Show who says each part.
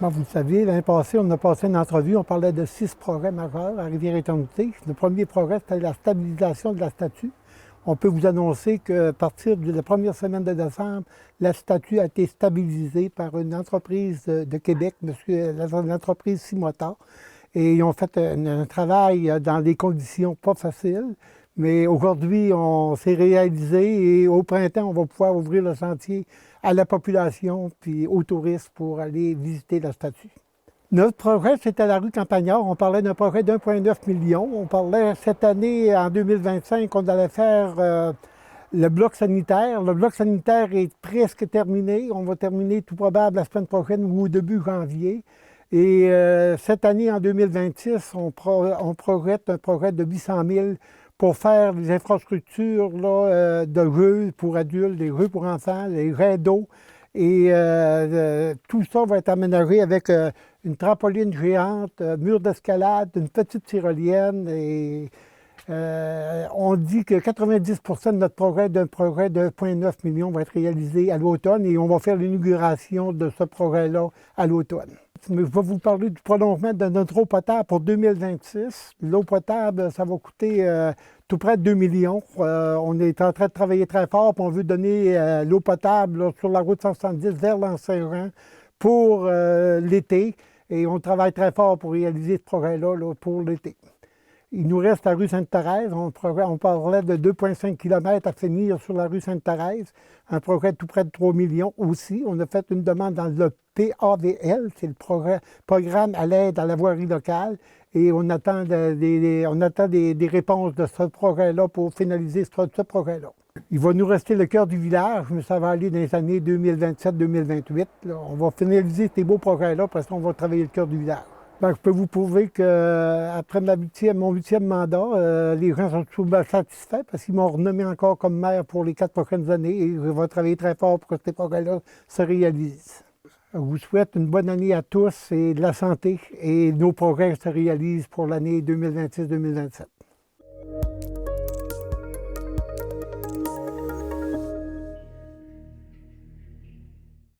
Speaker 1: Bon, vous le savez, l'année passée, on a passé une entrevue, on parlait de 6 progrès majeurs à Rivière-Éternité. Le premier progrès, c'était la stabilisation de la statue. On peut vous annoncer qu'à partir de la première semaine de décembre, la statue a été stabilisée par une entreprise de Québec, l'entreprise Simota. Et ils ont fait un travail dans des conditions pas faciles. Mais aujourd'hui, on s'est réalisé et au printemps, on va pouvoir ouvrir le sentier à la population puis aux touristes pour aller visiter la statue. Notre projet, c'était la rue Campagnard. On parlait d'un projet d'1,9 million. On parlait cette année, en 2025, on allait faire le bloc sanitaire. Le bloc sanitaire est presque terminé. On va terminer tout probable la semaine prochaine ou au début janvier. Et cette année, en 2026, on projette un projet de 800 000 pour faire des infrastructures là, de jeux pour adultes, des jeux pour enfants, les jets d'eau. Et tout ça va être aménagé avec une trampoline géante, mur d'escalade, une petite tyrolienne. Et on dit que 90 de notre projet, d'un projet de 1,9 million, va être réalisé à l'automne et on va faire l'inauguration de ce projet-là à l'automne. Je vais vous parler du prolongement de notre eau potable pour 2026. L'eau potable, ça va coûter tout près de 2 millions. On est en train de travailler très fort, puis on veut donner l'eau potable là, sur la route 170 vers l'Anse-Saint-Jean pour l'été. Et on travaille très fort pour réaliser ce projet-là là, pour l'été. Il nous reste la rue Sainte-Thérèse. On parlait de 2,5 km à finir sur la rue Sainte-Thérèse. Un projet de tout près de 3 millions aussi. On a fait une demande dans le PAVL, c'est le programme à l'aide à la voirie locale. Et on attend des réponses de ce projet-là pour finaliser ce projet-là. Il va nous rester le cœur du village, mais ça va aller dans les années 2027-2028. On va finaliser ces beaux projets-là parce qu'on va travailler le cœur du village. Ben, je peux vous prouver qu'après mon 8e mandat, les gens sont souvent satisfaits parce qu'ils m'ont renommé encore comme maire pour les 4 prochaines années et je vais travailler très fort pour que ces projets-là se réalisent. Je vous souhaite une bonne année à tous et de la santé et nos projets se réalisent pour l'année 2026-2027.